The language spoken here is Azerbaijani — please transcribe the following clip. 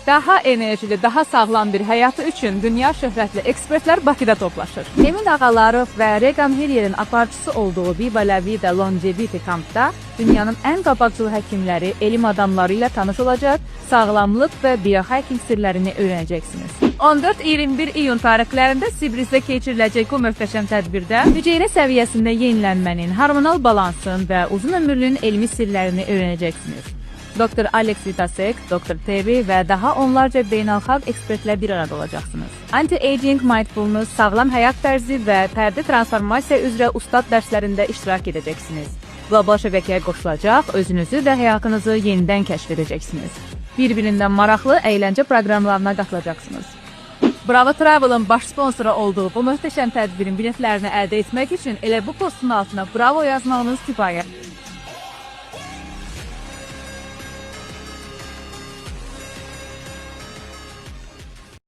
Daha enerjili, daha sağlam bir həyatı üçün dünya şöhrətli ekspertlər Bakıda toplaşır. Emin Ağalarov və Regan Hillyerin aparıcısı olduğu Viva La Vida Longevity kampda dünyanın ən qabaqcıl həkimləri, elm adamları ilə tanış olacaq, sağlamlıq və biohacking sirlərini öyrənəcəksiniz. 14-21 iyun tarixlərində Sibrisdə keçiriləcək bu möhtəşəm tədbirdə hüceyrə səviyyəsində yenilənmənin, hormonal balansın və uzun ömürlüyün elmi sirlərini öyrənəcəksiniz. Dr. Alex Vitasek, Dr. TV və daha onlarca beynəlxalq ekspertlər bir arada olacaqsınız. Anti-aging, mindfulness, sağlam həyat tərzi və fərdi transformasiya üzrə ustad dərslərində iştirak edəcəksiniz. Qlobal şəbəkəyə qoşulacaq, özünüzü və həyatınızı yenidən kəşf edəcəksiniz. Bir-birindən maraqlı əyləncə proqramlarına qatılacaqsınız. Bravo Travel'ın baş sponsoru olduğu bu möhtəşəm tədbirin biletlərini əldə etmək üçün elə bu postun altına Bravo yazmağınız kifayətdir.